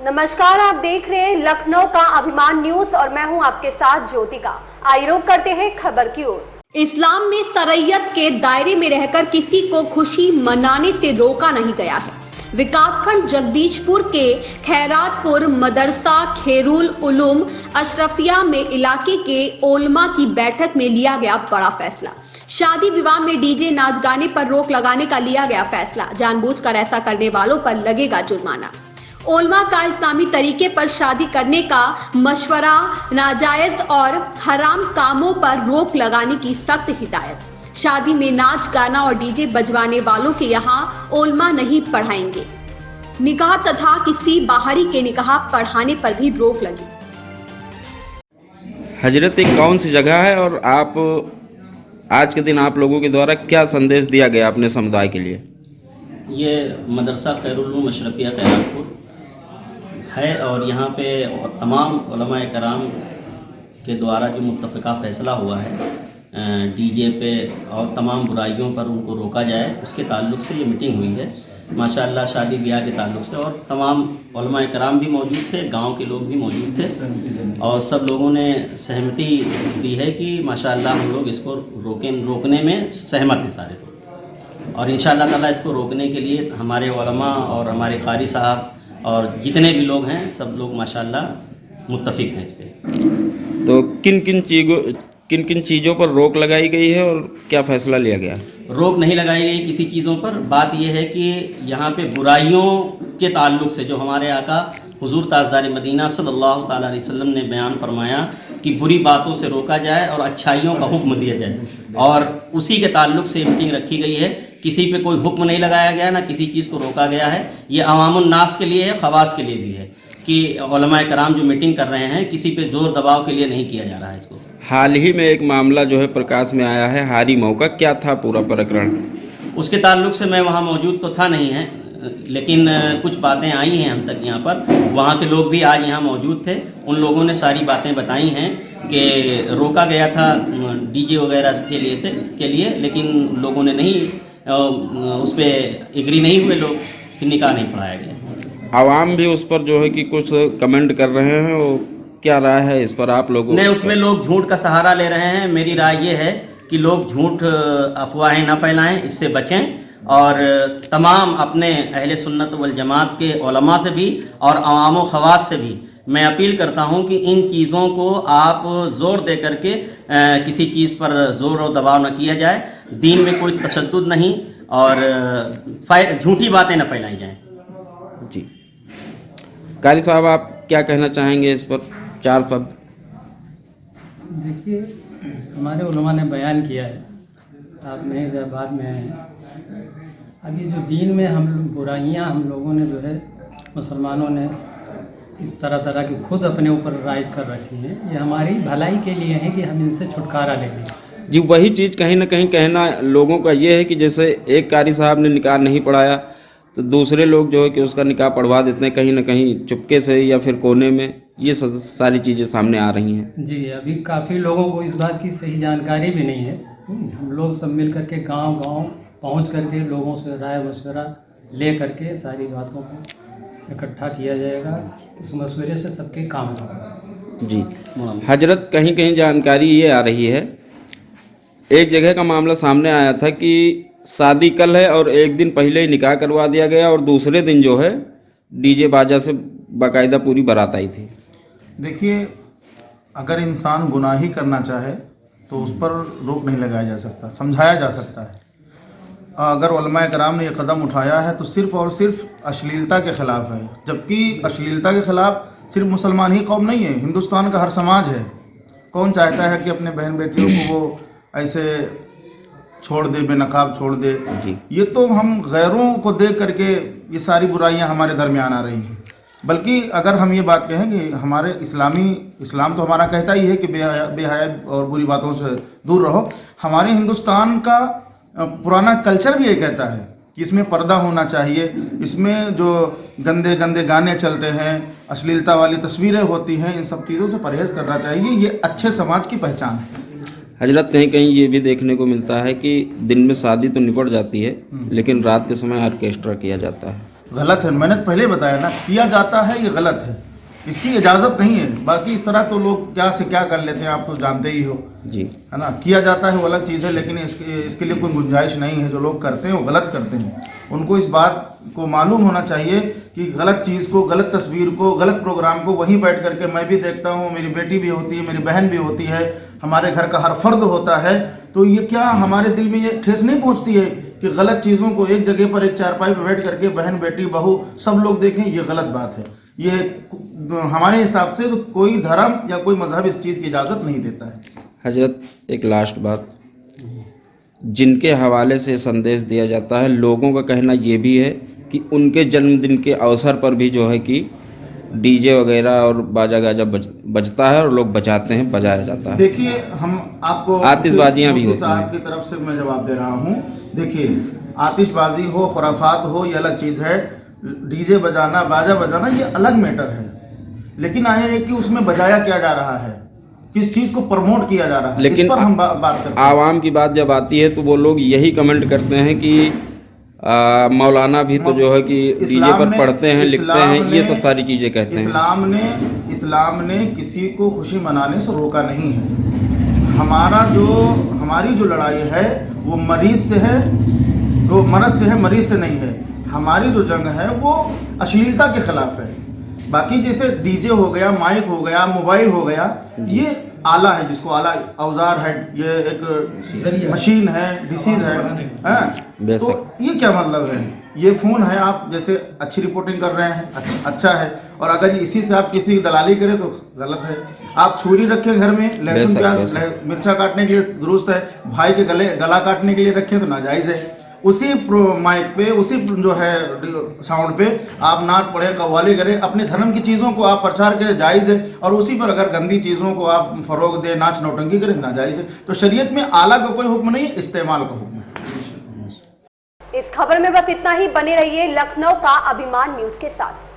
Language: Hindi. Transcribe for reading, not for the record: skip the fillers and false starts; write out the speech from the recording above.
नमस्कार, आप देख रहे हैं लखनऊ का अभिमान न्यूज और मैं हूं आपके साथ ज्योतिका। आइए रुक करते हैं खबर की ओर। इस्लाम में शरीयत के दायरे में रहकर किसी को खुशी मनाने से रोका नहीं गया है। विकासखंड जगदीशपुर के खैरातपुर मदरसा खेरुल उलूम अशरफिया में इलाके के ओलमा की बैठक में लिया गया बड़ा फैसला। शादी विवाह में डीजे नाच गाने पर रोक लगाने का लिया गया फैसला। जानबूझकर ऐसा करने वालों पर लगेगा जुर्माना। ओलमा का इस्लामी तरीके पर शादी करने का मशवरा, नाजायज और हराम कामों पर रोक लगाने की सख्त हिदायत। शादी में नाच गाना और डीजे बजवाने वालों के यहाँ ओलमा नहीं पढ़ाएंगे। निकाह तथा किसी बाहरी के निकाह पढ़ाने पर भी रोक लगी। हजरत एक कौन सी जगह है और आप आज के दिन आप लोगों के द्वारा क्या संदेश दिया गया अपने समुदाय के लिए? ये मदरसा खैरुल उलूम अशरफिया खैरातपुर है और यहाँ पे तमाम उलमाए कराम के द्वारा जो मुत्तफ़िक़ा फ़ैसला हुआ है डीजे पे और तमाम बुराइयों पर उनको रोका जाए, उसके ताल्लुक़ से ये मीटिंग हुई है माशाअल्लाह। शादी ब्याह के ताल्लुक़ से और तमाम उलमाए कराम भी मौजूद थे, गांव के लोग भी मौजूद थे और सब लोगों ने सहमति दी है कि माशाअल्लाह हम लोग इसको रोकने में सहमत हैं सारे लोग। और इंशाअल्लाह ताला इसको रोकने के लिए हमारे उलमा और हमारे कारी साहब और जितने भी लोग हैं सब लोग माशाअल्लाह मुत्तफ़िक़ हैं इस पे। तो किन किन चीज़ों पर रोक लगाई गई है और क्या फ़ैसला लिया गया? रोक नहीं लगाई गई किसी चीज़ों पर। बात यह है कि यहाँ पे बुराइयों के ताल्लुक़ से जो हमारे आका हुज़ूर ताजदार मदीना सल्लल्लाहु ताला अलैहि वसल्लम ने बयान फरमाया कि बुरी बातों से रोका जाए और अच्छाइयों का हुक्म दिया जाए, और उसी के ताल्लुक़ से मीटिंग रखी गई है। किसी पे कोई हुक्म नहीं लगाया गया, ना किसी चीज़ को रोका गया है। ये अवामुन नास के लिए है, ख़वास के लिए भी है कि उलमाए कराम जो मीटिंग कर रहे हैं किसी पे ज़ोर दबाव के लिए नहीं किया जा रहा है इसको। हाल ही में एक मामला जो है प्रकाश में आया है हारी मऊ का, क्या था पूरा प्रकरण? उसके ताल्लुक़ से मैं वहाँ मौजूद तो था नहीं है, लेकिन कुछ बातें आई हैं हम तक यहाँ पर। वहाँ के लोग भी आज यहाँ मौजूद थे, उन लोगों ने सारी बातें बताई हैं कि रोका गया था डीजे वगैरह के लिए, लेकिन लोगों ने नहीं उस पर एग्री नहीं हुए लोग, फिर निकाह नहीं पढ़ाया गया। आवाम भी उस पर जो है कि कुछ कमेंट कर रहे हैं, वो क्या राय है इस पर आप लोगों? नहीं, उसमें लोग झूठ का सहारा ले रहे हैं। मेरी राय ये है कि लोग झूठ अफवाहें ना फैलाएं, इससे बचें और तमाम अपने अहले सुन्नत वल जमात के उलमा से भी और अवाम व ख़वास से भी मैं अपील करता हूं कि इन चीज़ों को आप ज़ोर दे करके किसी चीज़ पर ज़ोर और दबाव न किया जाए। दीन में कोई तशद्दुद नहीं और झूठी बातें न फैलाई जाएं। जी कारी साहब, आप क्या कहना चाहेंगे इस पर? 4 शब्द। देखिए, हमारे उलमा ने बयान किया है, आपने इधर बाद में हैं। अभी जो दीन में हम बुराइयाँ हम लोगों ने जो है मुसलमानों ने इस तरह की खुद अपने ऊपर राइज कर रखी हैं, ये हमारी भलाई के लिए है कि हम इनसे छुटकारा ले लें। जी, वही चीज़ कहीं ना कहीं कहना लोगों का ये है कि जैसे एक कारी साहब ने निकाह नहीं पढ़ाया तो दूसरे लोग जो है कि उसका निकाह पढ़वा देते हैं, कहीं ना कहीं चुपके से या फिर कोने में। ये सारी चीज़ें सामने आ रही हैं। जी, अभी काफ़ी लोगों को इस बात की सही जानकारी भी नहीं है। हम लोग सब मिल करके गांव पहुंच करके लोगों से राय मशवरा ले करके सारी बातों को इकट्ठा किया जाएगा। उस मशवरे से सबके काम होगा। जी हजरत, कहीं कहीं जानकारी ये आ रही है, एक जगह का मामला सामने आया था कि शादी कल है और एक दिन पहले ही निकाह करवा दिया गया और दूसरे दिन जो है डीजे बाजा से बाकायदा पूरी बारात आई थी। देखिए, अगर इंसान गुनाही करना चाहे तो उस पर रोक नहीं लगाया जा सकता, समझाया जा सकता है। अगर उलमाए कराम ने यह कदम उठाया है तो सिर्फ़ और सिर्फ अश्लीलता के ख़िलाफ़ है, जबकि अश्लीलता के ख़िलाफ़ सिर्फ मुसलमान ही कौम नहीं है, हिंदुस्तान का हर समाज है। कौन चाहता है कि अपने बहन बेटियों को वो ऐसे छोड़ दे, बेनकाब छोड़ दे? ये तो हम गैरों को देख करके ये सारी बुराइयां हमारे दरमियान आ रही हैं। बल्कि अगर हम ये बात कहें कि हमारे इस्लाम तो हमारा कहता ही है कि बेहया और बुरी बातों से दूर रहो। हमारे हिंदुस्तान का पुराना कल्चर भी ये कहता है कि इसमें पर्दा होना चाहिए, इसमें जो गंदे गंदे गाने चलते हैं, अश्लीलता वाली तस्वीरें होती हैं, इन सब चीज़ों से परहेज़ करना चाहिए। ये अच्छे समाज की पहचान है। हजरत, कहीं कहीं ये भी देखने को मिलता है कि दिन में शादी तो निपट जाती है लेकिन रात के समय ऑर्केस्ट्रा किया जाता है। गलत है। मैंने पहले बताया ना, किया जाता है ये गलत है, इसकी इजाज़त नहीं है। बाकी इस तरह तो लोग क्या से क्या कर लेते हैं, आप तो जानते ही हो, जी। है ना। किया जाता है वो अलग चीज़ है, लेकिन इसके लिए कोई गुंजाइश नहीं है। जो लोग करते हैं वो गलत करते हैं। उनको इस बात को मालूम होना चाहिए कि गलत चीज़ को, गलत तस्वीर को, गलत प्रोग्राम को वहीं बैठ करके मैं भी देखता हूँ, मेरी बेटी भी होती है, मेरी बहन भी होती है, हमारे घर का हर फर्द होता है, तो ये क्या हमारे दिल में ये ठेस नहीं पहुँचती है कि गलत चीज़ों को एक जगह पर, एक चारपाई पर बैठ करके बहन, बेटी, बहू सब लोग देखें, ये गलत बात है। ये हमारे हिसाब से तो कोई धर्म या कोई मजहब इस चीज़ की इजाज़त नहीं देता है। हजरत, एक लास्ट बात, जिनके हवाले से संदेश दिया जाता है, लोगों का कहना ये भी है कि उनके जन्मदिन के अवसर पर भी जो है कि डीजे वगैरह और बाजा गाजा बजता है और लोग बजाते हैं, बजाया जाता है। देखिए, हम आपको आतिशबाजियाँ भी होती साहब हैं। की तरफ से मैं जवाब दे रहा हूँ। देखिए, आतिशबाजी हो, खुराफात हो, ये अलग चीज़ है। डीजे बजाना, बाजा बजाना, ये अलग मैटर है। लेकिन आया है कि उसमें बजाया क्या जा रहा है, किस चीज़ को प्रमोट किया जा रहा है, लेकिन इस पर हम बात करते हैं। आवाम की बात जब आती है तो वो लोग यही कमेंट करते हैं कि मौलाना भी तो जो है कि डीजे पर पढ़ते हैं, लिखते हैं, ये सब सारी चीज़ें कहते हैं। इस्लाम ने किसी को खुशी मनाने से रोका नहीं है। हमारी जो लड़ाई है वो मरीज से है, वो मरज से है, मरीज से नहीं है। हमारी जो जंग है वो अश्लीलता के खिलाफ है। बाकी जैसे डीजे हो गया, माइक हो गया, मोबाइल हो गया, ये आला है, जिसको आला औजार है, ये एक मशीन है, डिसीज है। तो ये क्या मतलब है? ये फ़ोन है, आप जैसे अच्छी रिपोर्टिंग कर रहे हैं, अच्छा है, और अगर इसी से आप किसी की दलाली करें तो गलत है। आप छुरी रखें घर में, लहसुन प्याज मिर्चा काटने के लिए दुरुस्त है, भाई के गला काटने के लिए रखें तो नाजायज़ है। उसी माइक पे, उसी जो है साउंड पे आप नाच पढ़े, कव्वाली करें, अपने धर्म की चीज़ों को आप प्रचार करें, जायज़ है। और उसी पर अगर गंदी चीज़ों को आप फ़रोग दें, नाच नौटंकी करें, नाजायज़ है। तो शरीयत में आला का कोई हुक्म नहीं है, इस्तेमाल का हुक्म है। इस खबर में बस इतना ही। बने रहिए लखनऊ का अभिमान न्यूज़ के साथ।